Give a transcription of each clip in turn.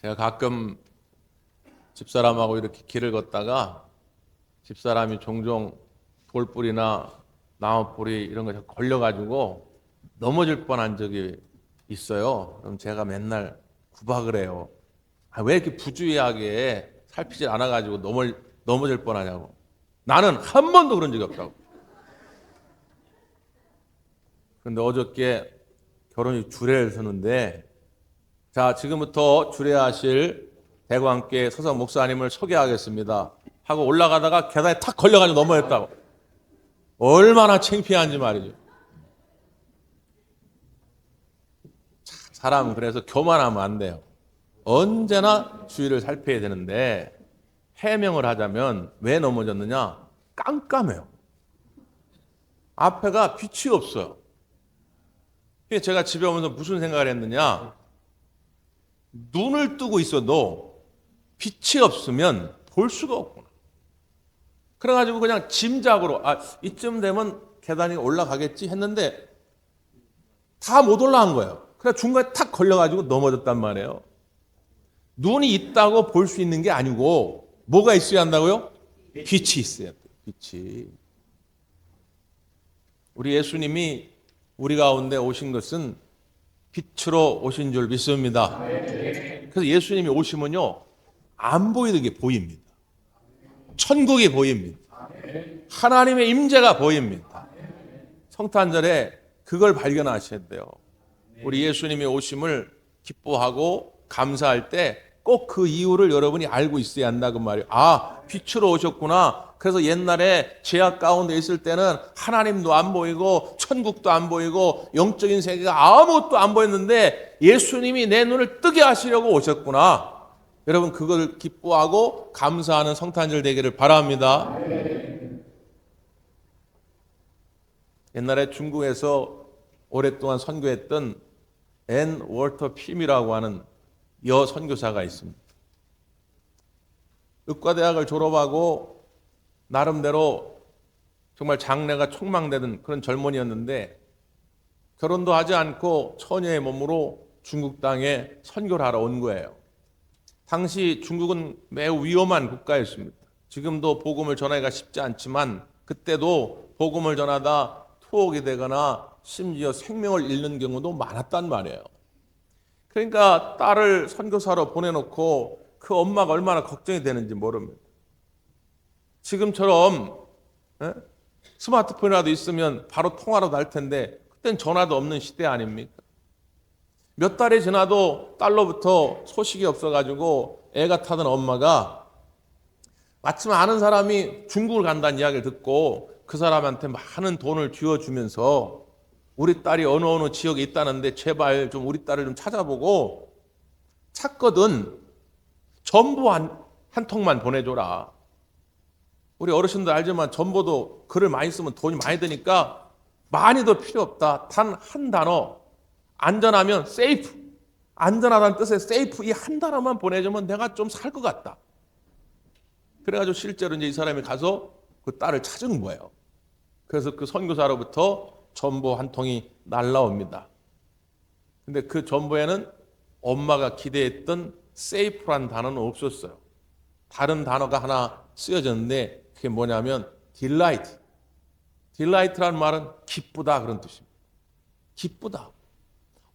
제가 가끔 집사람하고 이렇게 길을 걷다가 집사람이 종종 돌뿌리나 나무뿌리 이런 거 걸려가지고 넘어질 뻔한 적이 있어요. 그럼 제가 맨날 구박을 해요. 왜 이렇게 부주의하게 살피질 않아가지고 넘어질 뻔하냐고. 나는 한 번도 그런 적이 없다고. 그런데 어저께 결혼이 주례를 서는데, 자, 지금부터 주례하실 대구함께 서성 목사님을 소개하겠습니다 하고 올라가다가 계단에 탁 걸려가지고 넘어졌다고. 얼마나 창피한지 말이죠. 사람은 그래서 교만하면 안 돼요. 언제나 주위를 살펴야 되는데, 해명을 하자면 왜 넘어졌느냐? 깜깜해요. 앞에가 빛이 없어요. 그래서 제가 집에 오면서 무슨 생각을 했느냐? 눈을 뜨고 있어도 빛이 없으면 볼 수가 없구나. 그래가지고 그냥 짐작으로 이쯤 되면 계단이 올라가겠지 했는데 다 못 올라간 거예요. 그래서 중간에 탁 걸려가지고 넘어졌단 말이에요. 눈이 있다고 볼 수 있는 게 아니고 뭐가 있어야 한다고요? 빛이 있어야 돼요. 빛이. 우리 예수님이 우리 가운데 오신 것은 빛으로 오신 줄 믿습니다. 그래서 예수님이 오시면요, 안 보이는 게 보입니다. 천국이 보입니다. 하나님의 임재가 보입니다. 성탄절에 그걸 발견하셔야 돼요. 우리 예수님이 오심을 기뻐하고 감사할 때 꼭 그 이유를 여러분이 알고 있어야 한다 그 말이에요. 빛으로 오셨구나. 그래서 옛날에 죄악 가운데 있을 때는 하나님도 안 보이고 천국도 안 보이고 영적인 세계가 아무것도 안 보였는데 예수님이 내 눈을 뜨게 하시려고 오셨구나. 여러분 그걸 기뻐하고 감사하는 성탄절 되기를 바랍니다. 옛날에 중국에서 오랫동안 선교했던 앤 월터 핌이라고 하는 여 선교사가 있습니다. 의과대학을 졸업하고 나름대로 정말 장래가 촉망되는 그런 젊은이였는데 결혼도 하지 않고 처녀의 몸으로 중국 땅에 선교를 하러 온 거예요. 당시 중국은 매우 위험한 국가였습니다. 지금도 복음을 전하기가 쉽지 않지만 그때도 복음을 전하다 투옥이 되거나 심지어 생명을 잃는 경우도 많았단 말이에요. 그러니까 딸을 선교사로 보내놓고 그 엄마가 얼마나 걱정이 되는지 모릅니다. 지금처럼 스마트폰이라도 있으면 바로 통화라도 할 텐데 그땐 전화도 없는 시대 아닙니까? 몇 달이 지나도 딸로부터 소식이 없어가지고 애가 타던 엄마가 마침 아는 사람이 중국을 간다는 이야기를 듣고 그 사람한테 많은 돈을 쥐어주면서 우리 딸이 어느 지역에 있다는데 제발 좀 우리 딸을 좀 찾아보고 찾거든 전보 한 통만 보내줘라. 우리 어르신들 알지만 전보도 글을 많이 쓰면 돈이 많이 드니까 많이도 필요 없다. 단 한 단어 안전하면 세이프, 안전하다는 뜻의 세이프 이 한 단어만 보내주면 내가 좀 살 것 같다. 그래가지고 실제로 이제 이 사람이 가서 그 딸을 찾은 거예요. 그래서 그 선교사로부터 전보 한 통이 날라옵니다. 근데 그 전보에는 엄마가 기대했던 세이프란 단어는 없었어요. 다른 단어가 하나 쓰여졌는데 그게 뭐냐면 딜라이트. 딜라이트라는 말은 기쁘다 그런 뜻입니다. 기쁘다.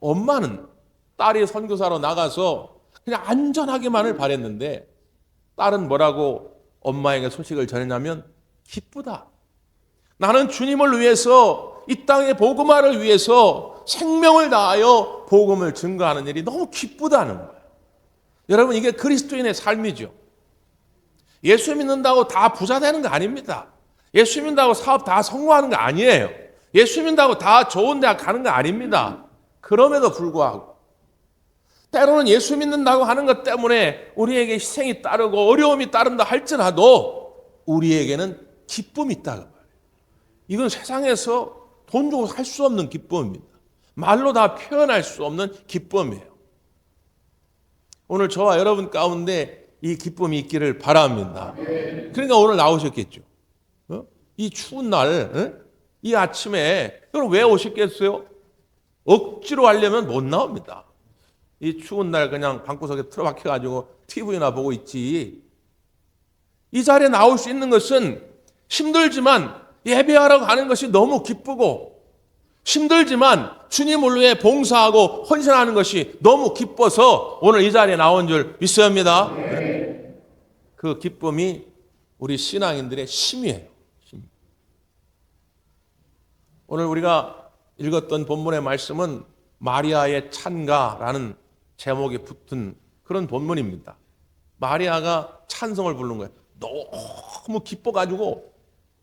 엄마는 딸이 선교사로 나가서 그냥 안전하게만을 바랬는데 딸은 뭐라고 엄마에게 소식을 전했냐면 기쁘다. 나는 주님을 위해서 이 땅의 복음화를 위해서 생명을 다하여 복음을 증거하는 일이 너무 기쁘다는 거예요. 여러분 이게 그리스도인의 삶이죠. 예수 믿는다고 다 부자 되는 거 아닙니다. 예수 믿는다고 사업 다 성공하는 거 아니에요. 예수 믿는다고 다 좋은 대학 가는 거 아닙니다. 그럼에도 불구하고 때로는 예수 믿는다고 하는 것 때문에 우리에게 희생이 따르고 어려움이 따른다 할지라도 우리에게는 기쁨이 있다고 말해요. 이건 세상에서 돈 주고 살 수 없는 기쁨입니다. 말로 다 표현할 수 없는 기쁨이에요. 오늘 저와 여러분 가운데 이 기쁨이 있기를 바랍니다. 그러니까 오늘 나오셨겠죠. 이 추운 날, 이 아침에 여러분 왜 오셨겠어요? 억지로 하려면 못 나옵니다. 이 추운 날 그냥 방구석에 틀어박혀가지고 TV나 보고 있지. 이 자리에 나올 수 있는 것은 힘들지만 예배하러 가는 것이 너무 기쁘고, 힘들지만 주님을 위해 봉사하고 헌신하는 것이 너무 기뻐서 오늘 이 자리에 나온 줄 믿습니다. 그 기쁨이 우리 신앙인들의 힘이에요. 힘. 오늘 우리가 읽었던 본문의 말씀은 마리아의 찬가라는 제목이 붙은 그런 본문입니다. 마리아가 찬송을 부르는 거예요. 너무 기뻐가지고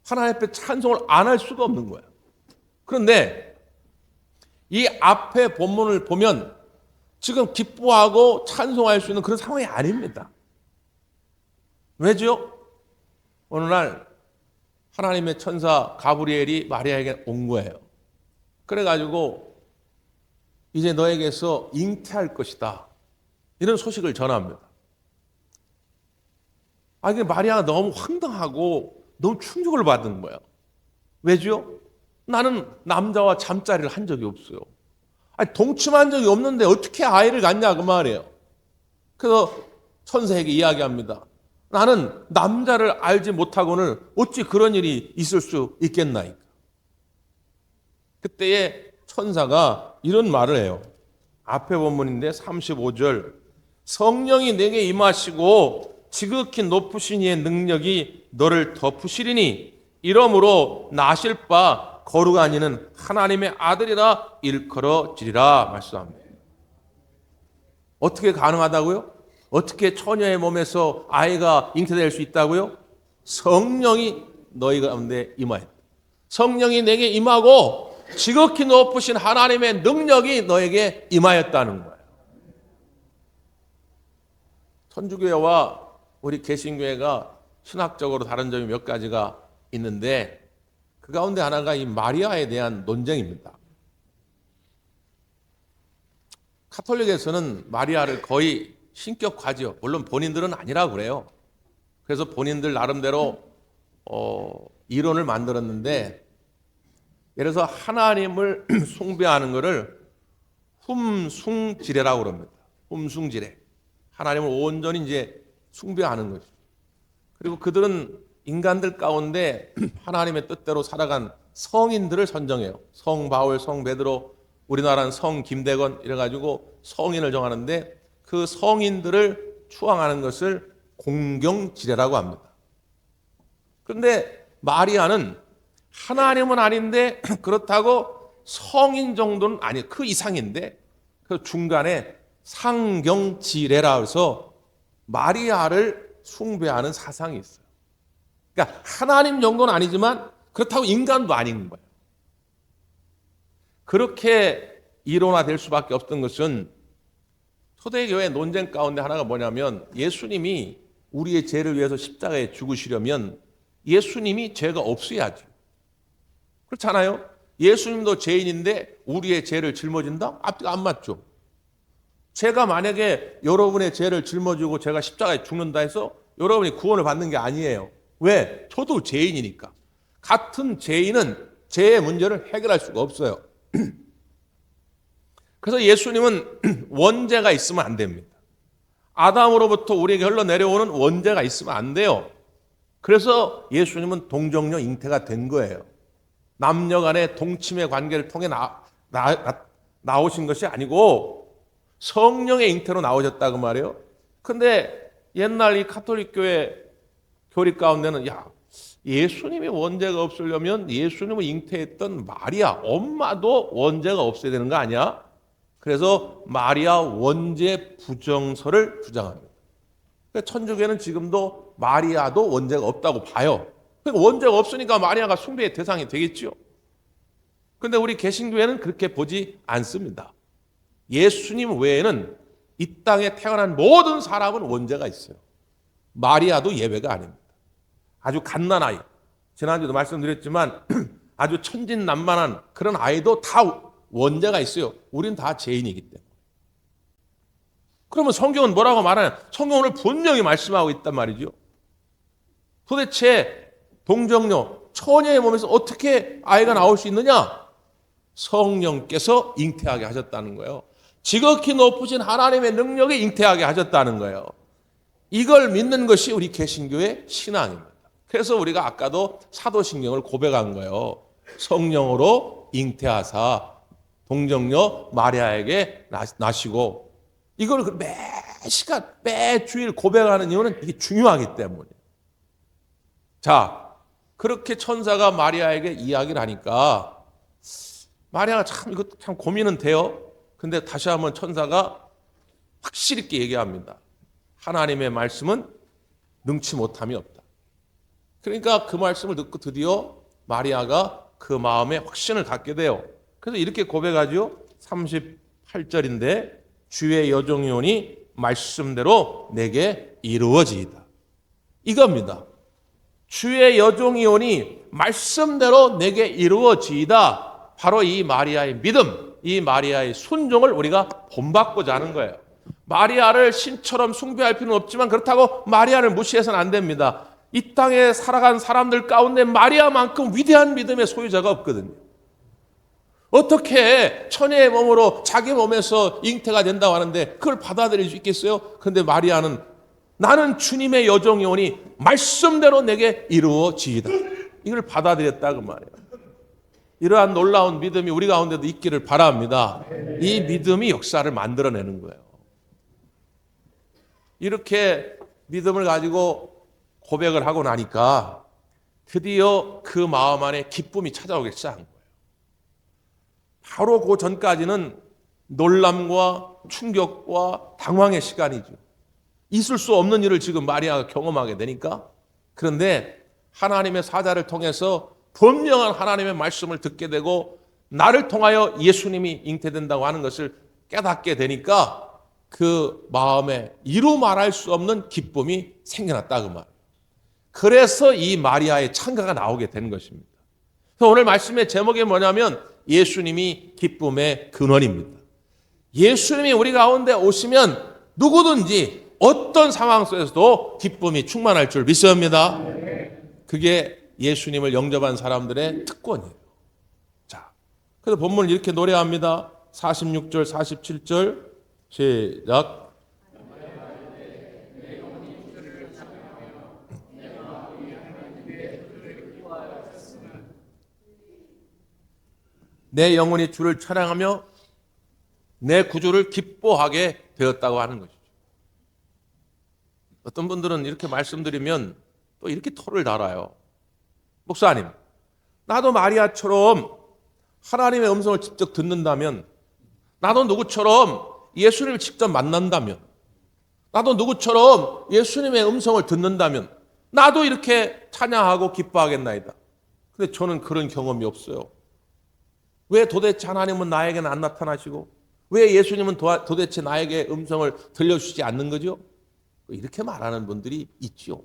하나님 앞에 찬송을 안 할 수가 없는 거예요. 그런데 이 앞에 본문을 보면 지금 기뻐하고 찬송할 수 있는 그런 상황이 아닙니다. 왜죠? 어느 날 하나님의 천사 가브리엘이 마리아에게 온 거예요. 그래가지고 이제 너에게서 잉태할 것이다, 이런 소식을 전합니다. 이게 마리아가 너무 황당하고 너무 충격을 받은 거예요. 왜죠? 나는 남자와 잠자리를 한 적이 없어요. 동침한 적이 없는데 어떻게 아이를 갖냐 그 말이에요. 그래서 천사에게 이야기합니다. 나는 남자를 알지 못하고는 어찌 그런 일이 있을 수 있겠나이까. 그때에 천사가 이런 말을 해요. 앞에 본문인데 35절, 성령이 내게 임하시고 지극히 높으신 이의 능력이 너를 덮으시리니 이러므로 나실 바 거룩한 이는 하나님의 아들이라 일컬어지리라 말씀합니다. 어떻게 가능하다고요? 어떻게 처녀의 몸에서 아이가 잉태될 수 있다고요? 성령이 너희 가운데 임하였다. 성령이 내게 임하고 지극히 높으신 하나님의 능력이 너에게 임하였다는 거예요. 천주교회와 우리 개신교회가 신학적으로 다른 점이 몇 가지가 있는데 그 가운데 하나가 이 마리아에 대한 논쟁입니다. 카톨릭에서는 마리아를 거의 신격화죠. 물론 본인들은 아니라고 그래요. 그래서 본인들 나름대로 이론을 만들었는데, 예를 들어서 하나님을 숭배하는 것을 훔숭지례라고 그럽니다. 훔숭지례. 하나님을 온전히 이제 숭배하는 거죠. 그리고 그들은 인간들 가운데 하나님의 뜻대로 살아간 성인들을 선정해요. 성 바울, 성 베드로, 우리나라는 성 김대건 이래가지고 성인을 정하는데 그 성인들을 추앙하는 것을 공경지례라고 합니다. 그런데 마리아는 하나님은 아닌데 그렇다고 성인 정도는 아니에요. 그 이상인데 그 중간에 상경지례라 해서 마리아를 숭배하는 사상이 있어요. 그러니까 하나님 정도는 아니지만 그렇다고 인간도 아닌 거예요. 그렇게 이론화될 수밖에 없던 것은 초대교회 논쟁 가운데 하나가 뭐냐면, 예수님이 우리의 죄를 위해서 십자가에 죽으시려면 예수님이 죄가 없어야죠. 그렇잖아요? 예수님도 죄인인데 우리의 죄를 짊어진다? 앞뒤가 안 맞죠. 제가 만약에 여러분의 죄를 짊어지고 제가 십자가에 죽는다 해서 여러분이 구원을 받는 게 아니에요. 왜? 저도 죄인이니까. 같은 죄인은 죄의 문제를 해결할 수가 없어요. 그래서 예수님은 원죄가 있으면 안 됩니다. 아담으로부터 우리에게 흘러내려오는 원죄가 있으면 안 돼요. 그래서 예수님은 동정녀 잉태가 된 거예요. 남녀 간의 동침의 관계를 통해 나오신 것이 아니고 성령의 잉태로 나오셨다고 말이에요. 근데 옛날 이 카톨릭 교회 교리 가운데는 예수님이 원죄가 없으려면 예수님을 잉태했던 마리아 엄마도 원죄가 없어야 되는 거 아니야? 그래서 마리아 원죄 부정설을 주장합니다. 천주교는 지금도 마리아도 원죄가 없다고 봐요. 그러니까 원죄가 없으니까 마리아가 숭배의 대상이 되겠죠. 그런데 우리 개신교회는 그렇게 보지 않습니다. 예수님 외에는 이 땅에 태어난 모든 사람은 원죄가 있어요. 마리아도 예외가 아닙니다. 아주 갓난 아이, 지난주도 말씀드렸지만 아주 천진난만한 그런 아이도 다 원죄가 있어요. 우린 다 죄인이기 때문에. 그러면 성경은 뭐라고 말하냐? 성경을 분명히 말씀하고 있단 말이죠. 도대체 동정녀, 처녀의 몸에서 어떻게 아이가 나올 수 있느냐? 성령께서 잉태하게 하셨다는 거예요. 지극히 높으신 하나님의 능력이 잉태하게 하셨다는 거예요. 이걸 믿는 것이 우리 개신교의 신앙입니다. 그래서 우리가 아까도 사도신경을 고백한 거예요. 성령으로 잉태하사 동정녀 마리아에게 나시고, 이걸 매 시간, 매 주일 고백하는 이유는 이게 중요하기 때문이에요. 자, 그렇게 천사가 마리아에게 이야기를 하니까 마리아가 이거 참 고민은 돼요. 근데 다시 한번 천사가 확실히 있게 얘기합니다. 하나님의 말씀은 능치 못함이 없다. 그러니까 그 말씀을 듣고 드디어 마리아가 그 마음에 확신을 갖게 돼요. 그래서 이렇게 고백하죠. 38절인데 주의 여종이오니 말씀대로 내게 이루어지이다. 이겁니다. 주의 여종이오니 말씀대로 내게 이루어지이다. 바로 이 마리아의 믿음, 이 마리아의 순종을 우리가 본받고자 하는 거예요. 마리아를 신처럼 숭배할 필요는 없지만 그렇다고 마리아를 무시해서는 안 됩니다. 이 땅에 살아간 사람들 가운데 마리아만큼 위대한 믿음의 소유자가 없거든요. 어떻게 처녀의 몸으로 자기 몸에서 잉태가 된다고 하는데 그걸 받아들일 수 있겠어요? 그런데 마리아는 나는 주님의 여종이오니 말씀대로 내게 이루어지이다. 이걸 받아들였다 그 말이에요. 이러한 놀라운 믿음이 우리 가운데도 있기를 바랍니다. 이 믿음이 역사를 만들어내는 거예요. 이렇게 믿음을 가지고 고백을 하고 나니까 드디어 그 마음 안에 기쁨이 찾아오기 시작한 거예요. 바로 그 전까지는 놀람과 충격과 당황의 시간이죠. 있을 수 없는 일을 지금 마리아가 경험하게 되니까. 그런데 하나님의 사자를 통해서 분명한 하나님의 말씀을 듣게 되고 나를 통하여 예수님이 잉태된다고 하는 것을 깨닫게 되니까 그 마음에 이루 말할 수 없는 기쁨이 생겨났다 그 말. 그래서 이 마리아의 찬가가 나오게 된 것입니다. 그래서 오늘 말씀의 제목이 뭐냐면 예수님이 기쁨의 근원입니다. 예수님이 우리 가운데 오시면 누구든지 어떤 상황 속에서도 기쁨이 충만할 줄 믿습니다. 그게 예수님을 영접한 사람들의 특권이에요. 자, 그래서 본문을 이렇게 노래합니다. 46절, 47절 시작. 내 영혼이 주를 찬양하며 내 구주를 기뻐하게 되었다고 하는 것이죠. 어떤 분들은 이렇게 말씀드리면 또 이렇게 토를 달아요. 목사님, 나도 마리아처럼 하나님의 음성을 직접 듣는다면, 나도 누구처럼 예수님을 직접 만난다면, 나도 누구처럼 예수님의 음성을 듣는다면 나도 이렇게 찬양하고 기뻐하겠나이다. 근데 저는 그런 경험이 없어요. 왜 도대체 하나님은 나에게는 안 나타나시고 왜 예수님은 도대체 나에게 음성을 들려주시지 않는 거죠? 이렇게 말하는 분들이 있죠.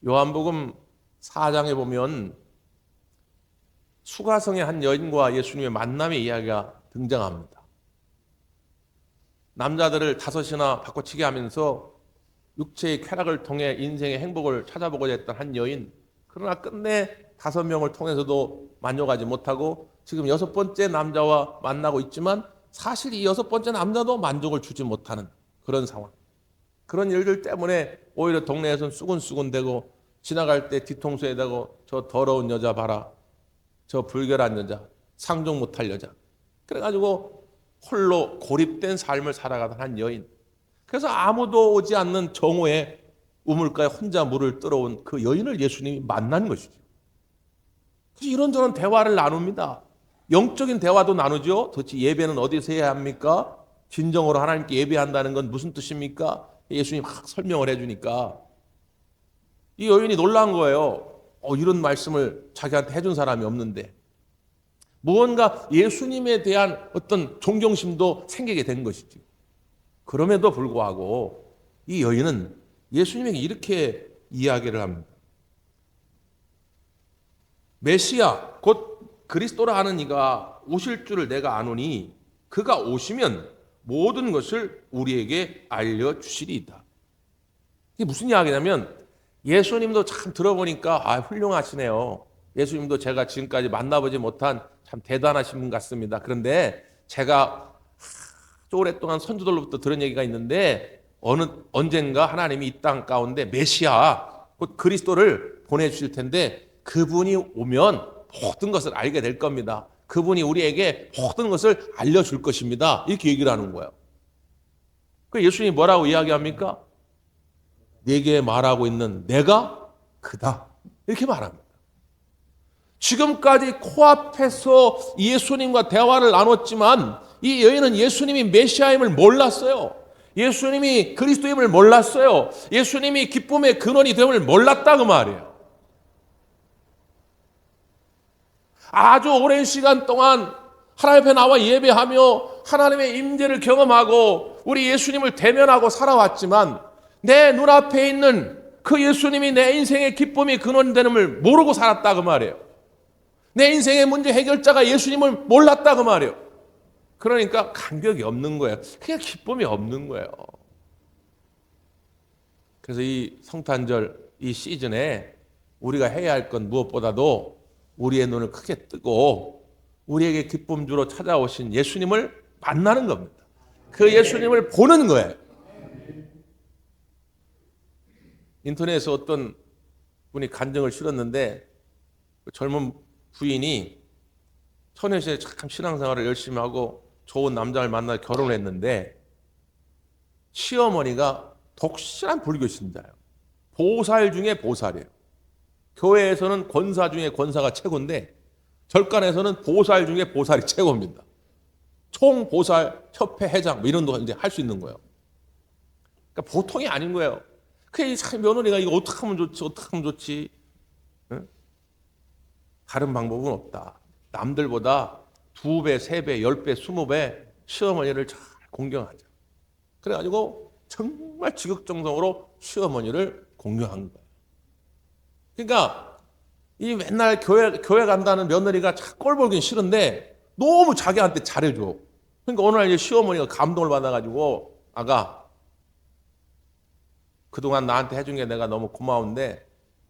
요한복음 4장에 보면 수가성의 한 여인과 예수님의 만남의 이야기가 등장합니다. 남자들을 5이나 바꿔치기 하면서 육체의 쾌락을 통해 인생의 행복을 찾아보고자 했던 한 여인, 그러나 끝내 5명을 통해서도 만족하지 못하고 지금 6번째 남자와 만나고 있지만 사실 이 6번째 남자도 만족을 주지 못하는 그런 상황. 그런 일들 때문에 오히려 동네에서는 수군수군대고 지나갈 때 뒤통수에 대고 저 더러운 여자 봐라, 저 불결한 여자, 상종 못할 여자. 그래가지고 홀로 고립된 삶을 살아가던 한 여인. 그래서 아무도 오지 않는 정오에 우물가에 혼자 물을 뜨러온 그 여인을 예수님이 만난 것이죠. 그래서 이런저런 대화를 나눕니다. 영적인 대화도 나누죠. 도대체 예배는 어디서 해야 합니까? 진정으로 하나님께 예배한다는 건 무슨 뜻입니까? 예수님이 막 설명을 해주니까 이 여인이 놀란 거예요. 이런 말씀을 자기한테 해준 사람이 없는데. 무언가 예수님에 대한 어떤 존경심도 생기게 된 것이죠. 그럼에도 불구하고 이 여인은 예수님에게 이렇게 이야기를 합니다. 메시아 곧 그리스도라 하는 이가 오실 줄을 내가 아노니 그가 오시면 모든 것을 우리에게 알려주시리이다. 이게 무슨 이야기냐면 예수님도 참 들어보니까 훌륭하시네요. 예수님도 제가 지금까지 만나보지 못한 참 대단하신 분 같습니다. 그런데 제가 아주 오랫동안 선조들로부터 들은 얘기가 있는데 언젠가 하나님이 이 땅 가운데 메시아 곧 그리스도를 보내주실 텐데 그분이 오면 모든 것을 알게 될 겁니다. 그분이 우리에게 모든 것을 알려줄 것입니다. 이렇게 얘기를 하는 거예요. 그 예수님이 뭐라고 이야기합니까? 네게 말하고 있는 내가 그다. 이렇게 말합니다. 지금까지 코앞에서 예수님과 대화를 나눴지만 이 여인은 예수님이 메시아임을 몰랐어요. 예수님이 그리스도임을 몰랐어요. 예수님이 기쁨의 근원이 됨을 몰랐다 그 말이에요. 아주 오랜 시간 동안 하나님 앞에 나와 예배하며 하나님의 임재를 경험하고 우리 예수님을 대면하고 살아왔지만 내 눈앞에 있는 그 예수님이 내 인생의 기쁨이 근원이 되는을 모르고 살았다 그 말이에요. 내 인생의 문제 해결자가 예수님을 몰랐다 그 말이에요. 그러니까 감격이 없는 거예요. 그냥 기쁨이 없는 거예요. 그래서 이 성탄절 이 시즌에 우리가 해야 할 건 무엇보다도 우리의 눈을 크게 뜨고 우리에게 기쁨 주러 찾아오신 예수님을 만나는 겁니다. 그 예수님을 보는 거예요. 인터넷에서 어떤 분이 간증을 실었는데 그 젊은 부인이 처녀시에 참 신앙생활을 열심히 하고 좋은 남자를 만나 결혼을 했는데 시어머니가 독실한 불교 신자예요. 보살 중에 보살이에요. 교회에서는 권사 중에 권사가 최고인데 절간에서는 보살 중에 보살이 최고입니다. 총보살 협회 회장 뭐 이런 거 이제 할 수 있는 거예요. 그러니까 보통이 아닌 거예요. 그 며느리가 이거 어떻게 하면 좋지? 어떻게 하면 좋지? 응? 다른 방법은 없다. 남들보다 2배, 3배, 10배, 20배 시어머니를 잘 공경하자. 그래가지고 정말 지극정성으로 시어머니를 공경한 거예요. 그러니까 이 맨날 교회 간다는 며느리가 꼴 보긴 싫은데 너무 자기한테 잘해줘. 그러니까 어느 날 이제 시어머니가 감동을 받아가지고 아가 그동안 나한테 해준 게 내가 너무 고마운데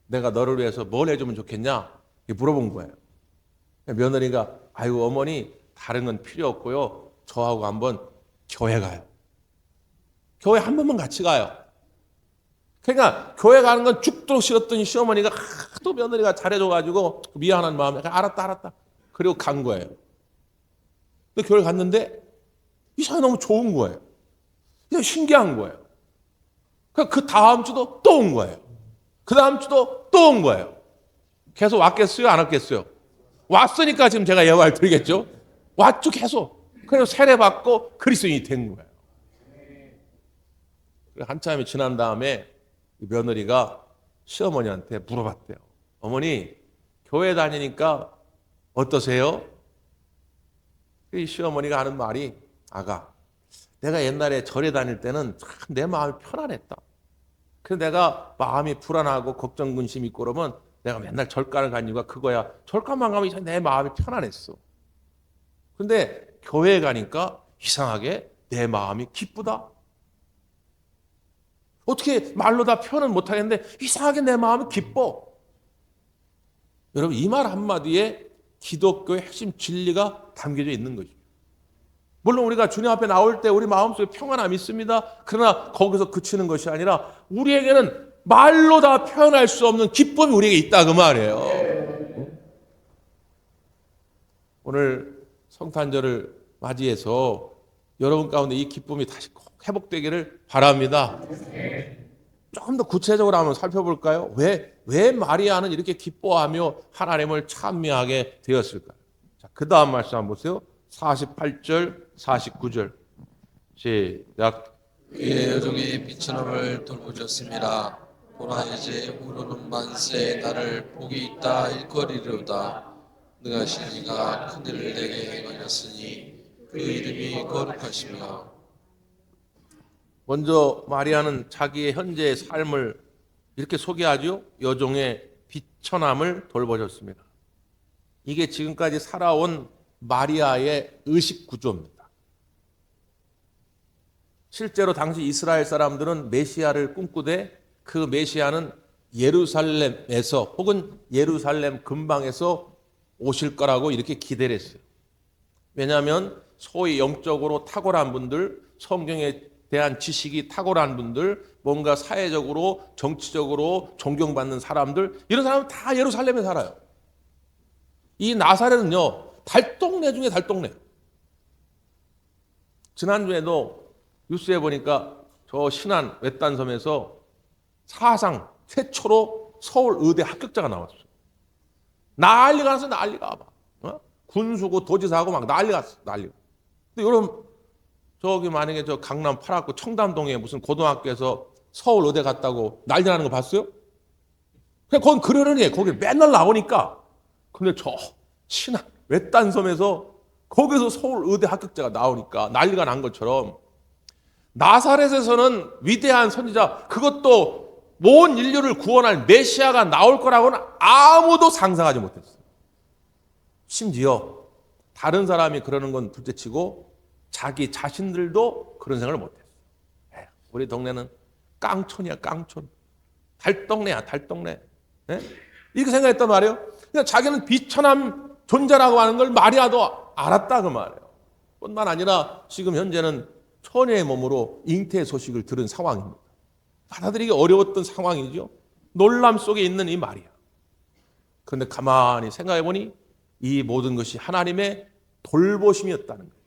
내가 너를 위해서 뭘 해주면 좋겠냐? 이렇게 물어본 거예요. 며느리가 아이고 어머니 다른 건 필요 없고요. 저하고 한번 교회 가요. 교회 한 번만 같이 가요. 그러니까 교회 가는 건 죽도록 싫었더니 시어머니가 하도 며느리가 잘해줘가지고 미안한 마음에 알았다. 그리고 간 거예요. 근데 교회 갔는데 이상하게 너무 좋은 거예요. 그냥 신기한 거예요. 그 다음 주도 또 온 거예요. 그 다음 주도 또 온 거예요. 계속 왔겠어요? 안 왔겠어요? 왔으니까 지금 제가 예화를 드리겠죠? 왔죠 계속. 그래서 세례받고 그리스도인이 된 거예요. 한참이 지난 다음에 며느리가 시어머니한테 물어봤대요. 어머니 교회 다니니까 어떠세요? 이 시어머니가 하는 말이 아가 내가 옛날에 절에 다닐 때는 참 내 마음이 편안했다. 그래서 내가 마음이 불안하고 걱정 근심 있고 그러면 내가 맨날 절간을 간 이유가 그거야. 절간만 가면 내 마음이 편안했어. 근데 교회에 가니까 이상하게 내 마음이 기쁘다. 어떻게 말로 다 표현은 못하겠는데 이상하게 내 마음이 기뻐. 여러분 이 말 한마디에 기독교의 핵심 진리가 담겨져 있는 거죠. 물론 우리가 주님 앞에 나올 때 우리 마음속에 평안함이 있습니다. 그러나 거기서 그치는 것이 아니라 우리에게는 말로 다 표현할 수 없는 기쁨이 우리에게 있다 그 말이에요. 오늘 성탄절을 맞이해서 여러분 가운데 이 기쁨이 다시 꼭 회복되기를 바랍니다. 조금 더 구체적으로 한번 살펴볼까요? 왜 마리아는 이렇게 기뻐하며 하나님을 찬미하게 되었을까요? 자, 그 다음 말씀 한번 보세요. 48절, 49절. 시작. 그의 여종의 비천함을 돌보셨습니다. 보라 이제 우러는 만세 나를 복이 있다 일거리로다. 능하신 이가 큰일을 내게 행하셨으니 그 이름이 거룩하시며. 먼저 마리아는 자기의 현재의 삶을 이렇게 소개하죠. 여종의 비천함을 돌보셨습니다. 이게 지금까지 살아온 마리아의 의식 구조입니다. 실제로 당시 이스라엘 사람들은 메시아를 꿈꾸되 그 메시아는 예루살렘에서 혹은 예루살렘 근방에서 오실 거라고 이렇게 기대를 했어요. 왜냐하면 소위 영적으로 탁월한 분들, 성경에 대한 지식이 탁월한 분들, 뭔가 사회적으로 정치적으로 존경받는 사람들, 이런 사람은 다 예루살렘에 살아요. 이 나사렛은요, 달동네 중에 달동네. 지난주에도 뉴스에 보니까 저 신안 외딴섬에서 사상 최초로 서울 의대 합격자가 나왔어요. 난리가 났어, 난리가. 막. 군수고 도지사하고 막 난리가 났어, 난리가. 근데 여러분, 저기 만약에 저 강남 8학구 청담동에 무슨 고등학교에서 서울 의대 갔다고 난리 나는 거 봤어요? 그냥 거긴 그러려니 거기 맨날 나오니까. 근데 저 신안 외딴섬에서 거기서 서울 의대 합격자가 나오니까 난리가 난 것처럼 나사렛에서는 위대한 선지자, 그것도 온 인류를 구원할 메시아가 나올 거라고는 아무도 상상하지 못했어요. 심지어 다른 사람이 그러는 건 둘째치고 자기 자신들도 그런 생각을 못했어요. 우리 동네는 깡촌이야, 깡촌. 달동네야, 달동네. 네? 이렇게 생각했단 말이에요. 그냥 자기는 비천한 존재라고 하는 걸 마리아도 알았다 그 말이에요. 뿐만 아니라 지금 현재는 처녀의 몸으로 잉태 소식을 들은 상황입니다. 받아들이기 어려웠던 상황이죠. 놀람 속에 있는 이 마리아. 그런데 가만히 생각해 보니 이 모든 것이 하나님의 돌보심이었다는 거예요.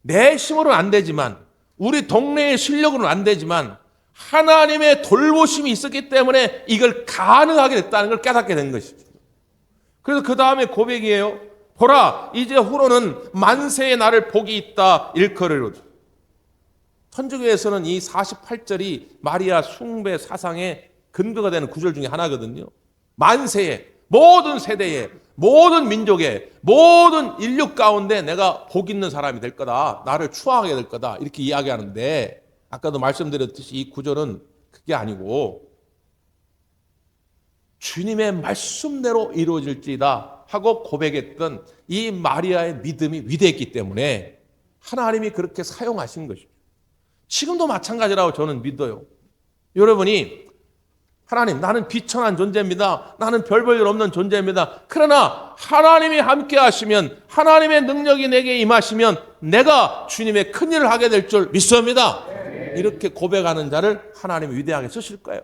내 힘으로는 안 되지만, 우리 동네의 실력으로는 안 되지만 하나님의 돌보심이 있었기 때문에 이걸 가능하게 됐다는 걸 깨닫게 된 것이죠. 그래서 그 다음에 고백이에요. 보라, 이제 후로는 만세의 나를 복이 있다 일컬으로다. 천주교에서는 이 48절이 마리아 숭배 사상의 근거가 되는 구절 중에 하나거든요. 만세에, 모든 세대에, 모든 민족에, 모든 인류 가운데 내가 복 있는 사람이 될 거다. 나를 추앙하게 될 거다. 이렇게 이야기하는데, 아까도 말씀드렸듯이 이 구절은 그게 아니고 주님의 말씀대로 이루어질지다 하고 고백했던 이 마리아의 믿음이 위대했기 때문에 하나님이 그렇게 사용하신 것이죠. 지금도 마찬가지라고 저는 믿어요. 여러분이 하나님, 나는 비천한 존재입니다. 나는 별 볼 일 없는 존재입니다. 그러나 하나님이 함께 하시면, 하나님의 능력이 내게 임하시면 내가 주님의 큰 일을 하게 될 줄 믿습니다. 이렇게 고백하는 자를 하나님이 위대하게 쓰실 거예요.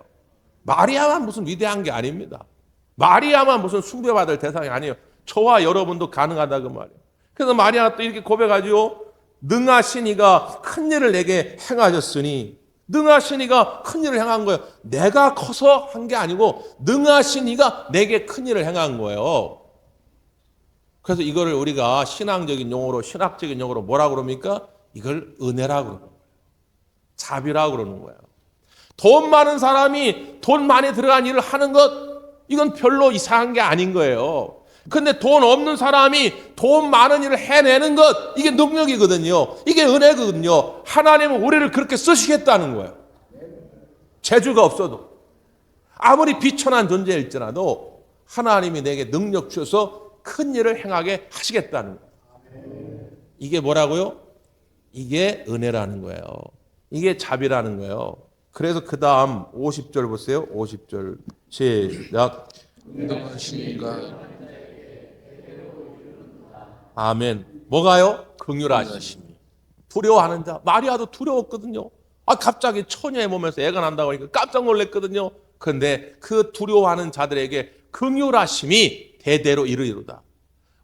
마리아만 무슨 위대한 게 아닙니다. 마리아만 무슨 숭배받을 대상이 아니에요. 저와 여러분도 가능하다 그 말이에요. 그래서 마리아가 또 이렇게 고백하죠. 능하신 이가 큰 일을 내게 행하셨으니, 능하신 이가 큰 일을 행한 거예요. 내가 커서 한 게 아니고 능하신 이가 내게 큰 일을 행한 거예요. 그래서 이거를 우리가 신앙적인 용어로, 신학적인 용어로 뭐라고 그럽니까? 이걸 은혜라고 그러는 거예요. 자비라고 그러는 거예요. 돈 많은 사람이 돈 많이 들어간 일을 하는 것, 이건 별로 이상한 게 아닌 거예요. 근데 돈 없는 사람이 돈 많은 일을 해내는 것, 이게 능력이거든요. 이게 은혜거든요. 하나님은 우리를 그렇게 쓰시겠다는 거예요. 재주가 없어도, 아무리 비천한 존재일지라도 하나님이 내게 능력 주셔서 큰 일을 행하게 하시겠다는 거예요. 이게 뭐라고요? 이게 은혜라는 거예요. 이게 자비라는 거예요. 그래서 그 다음 50절 보세요. 50절 시작. 능하신 이가 아멘. 뭐가요? 긍휼하심이. 두려워하는 자. 마리아도 두려웠거든요. 갑자기 처녀의 몸에서 애가 난다고 하니까 깜짝 놀랐거든요. 그런데 그 두려워하는 자들에게 긍휼하심이 대대로 이르리로다.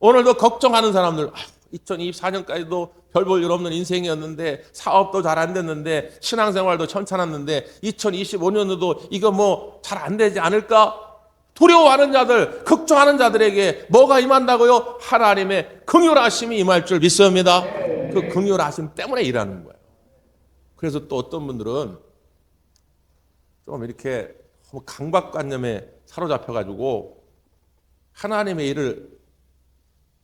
오늘도 걱정하는 사람들, 2024년까지도 별 볼 일 없는 인생이었는데, 사업도 잘 안 됐는데, 신앙생활도 천찮았는데 2025년도도 이거 뭐 잘 안 되지 않을까? 두려워하는 자들, 걱정하는 자들에게 뭐가 임한다고요? 하나님의 긍휼하심이 임할 줄 믿습니다. 그 긍휼하심 때문에 일하는 거예요. 그래서 또 어떤 분들은 좀 이렇게 강박관념에 사로잡혀가지고 하나님의 일을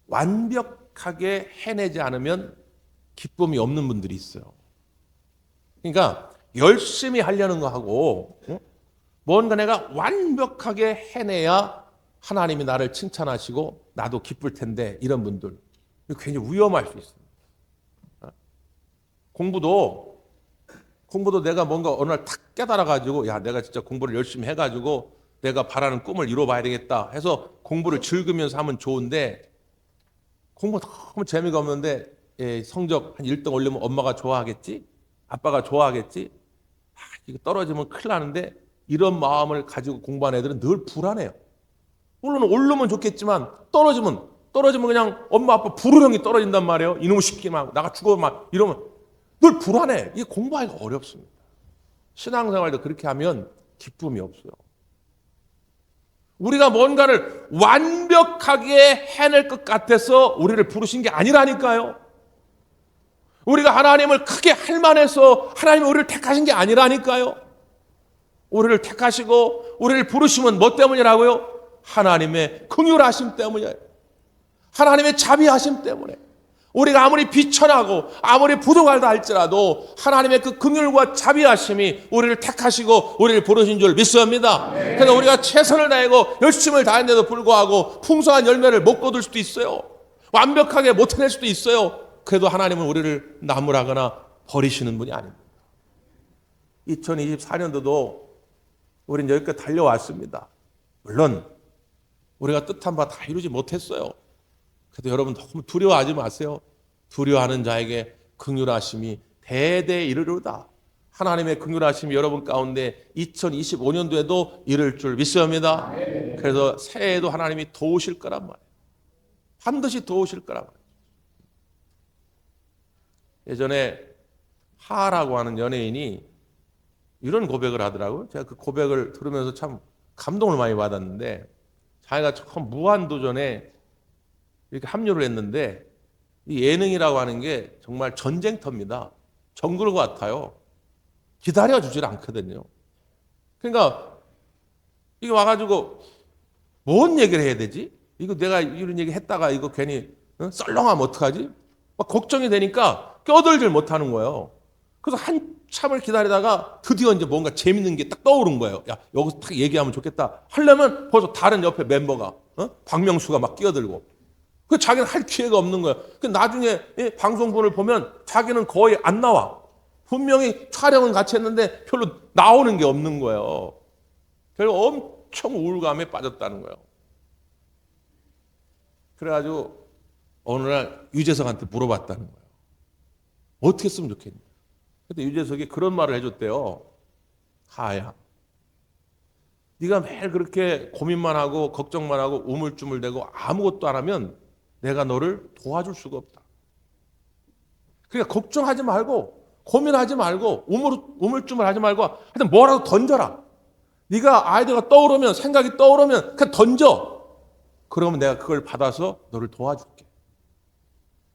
완벽하게 해내지 않으면 기쁨이 없는 분들이 있어요. 그러니까 열심히 하려는 거 하고 뭔가 내가 완벽하게 해내야 하나님이 나를 칭찬하시고 나도 기쁠 텐데, 이런 분들 굉장히 위험할 수 있습니다. 공부도 내가 뭔가 어느 날 탁 깨달아가지고, 야, 내가 진짜 공부를 열심히 해가지고 내가 바라는 꿈을 이뤄봐야 되겠다 해서 공부를 즐기면서 하면 좋은데, 공부 너무 재미가 없는데 성적 한 1등 올리면 엄마가 좋아하겠지? 아빠가 좋아하겠지? 이거 떨어지면 큰일 나는데 이런 마음을 가지고 공부하는 애들은 늘 불안해요. 물론 오르면 좋겠지만 떨어지면 그냥 엄마 아빠 불호령이 떨어진단 말이에요. 이놈의 시키만 나가 죽어 막 이러면 늘 불안해. 이게 공부하기가 어렵습니다. 신앙생활도 그렇게 하면 기쁨이 없어요. 우리가 뭔가를 완벽하게 해낼 것 같아서 우리를 부르신 게 아니라니까요. 우리가 하나님을 크게 할 만해서 하나님이 우리를 택하신 게 아니라니까요. 우리를 택하시고 우리를 부르시면 뭐 때문이라고요? 하나님의 긍휼하심 때문이에요. 하나님의 자비하심 때문에. 우리가 아무리 비천하고 아무리 부족하다 할지라도 하나님의 그 긍휼과 자비하심이 우리를 택하시고 우리를 부르신 줄 믿습니다. 그래서 우리가 최선을 다하고 열심을 다했는데도 불구하고 풍성한 열매를 못 거둘 수도 있어요. 완벽하게 못 해낼 수도 있어요. 그래도 하나님은 우리를 나무라거나 버리시는 분이 아닙니다. 2024년도도 우리는 여기까지 달려왔습니다. 물론 우리가 뜻한 바 다 이루지 못했어요. 그래도 여러분 너무 두려워하지 마세요. 두려워하는 자에게 긍휼하심이 대대 이르르다. 하나님의 긍휼하심이 여러분 가운데 2025년도에도 이를 줄 믿습니다. 그래서 새해에도 하나님이 도우실 거란 말이에요. 반드시 도우실 거란 말이에요. 예전에 하라고 하는 연예인이 이런 고백을 하더라고요. 제가 그 고백을 들으면서 참 감동을 많이 받았는데, 자기가 처음 무한도전에 이렇게 합류를 했는데 이 예능이라고 하는 게 정말 전쟁터입니다. 정글 같아요. 기다려주질 않거든요. 그러니까 이게 와가지고 뭔 얘기를 해야 되지? 이거 내가 이런 얘기 했다가 이거 괜히 썰렁하면 어떡하지? 막 걱정이 되니까 껴들질 못하는 거예요. 그래서 한참을 기다리다가 드디어 이제 뭔가 재밌는 게 딱 떠오른 거예요. 야, 여기서 딱 얘기하면 좋겠다 하려면 벌써 다른 옆에 멤버가 박명수가 막 끼어들고, 그 자기는 할 기회가 없는 거예요. 그 나중에 방송분을 보면 자기는 거의 안 나와. 분명히 촬영은 같이 했는데 별로 나오는 게 없는 거예요. 결국 엄청 우울감에 빠졌다는 거예요. 그래가지고 어느 날 유재석한테 물어봤다는 거예요. 어떻게 했으면 좋겠냐. 그때 유재석이 그런 말을 해줬대요. 하야, 네가 매일 그렇게 고민만 하고 걱정만 하고 우물쭈물대고 아무것도 안 하면 내가 너를 도와줄 수가 없다. 그러니까 걱정하지 말고 고민하지 말고 우물쭈물하지 말고 하여튼 뭐라도 던져라. 네가 아이디어가 떠오르면, 생각이 떠오르면 그냥 던져. 그러면 내가 그걸 받아서 너를 도와줄게.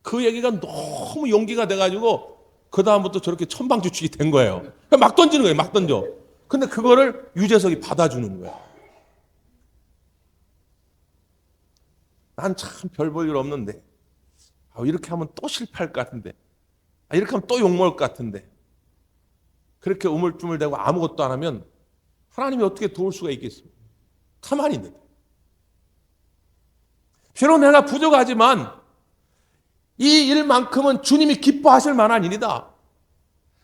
그 얘기가 너무 용기가 돼가지고 그 다음부터 저렇게 천방지축이 된 거예요. 그냥 막 던지는 거예요. 막 던져. 근데 그거를 유재석이 받아주는 거예요. 난 참 별 볼 일 없는데 이렇게 하면 또 실패할 것 같은데, 이렇게 하면 또 욕먹을 것 같은데, 그렇게 우물쭈물대고 아무것도 안 하면 하나님이 어떻게 도울 수가 있겠습니까? 가만히 있는데. 비록 내가 부족하지만 이 일만큼은 주님이 기뻐하실 만한 일이다.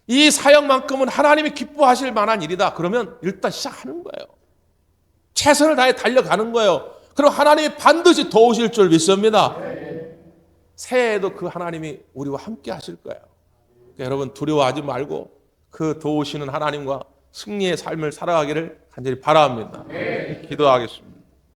이 사역만큼은 하나님이 기뻐하실 만한 일이다. 그러면 일단 시작하는 거예요. 최선을 다해 달려가는 거예요. 그럼 하나님이 반드시 도우실 줄 믿습니다. 새해에도 그 하나님이 우리와 함께 하실 거예요. 그러니까 여러분 두려워하지 말고 그 도우시는 하나님과 승리의 삶을 살아가기를 간절히 바랍니다. 기도하겠습니다.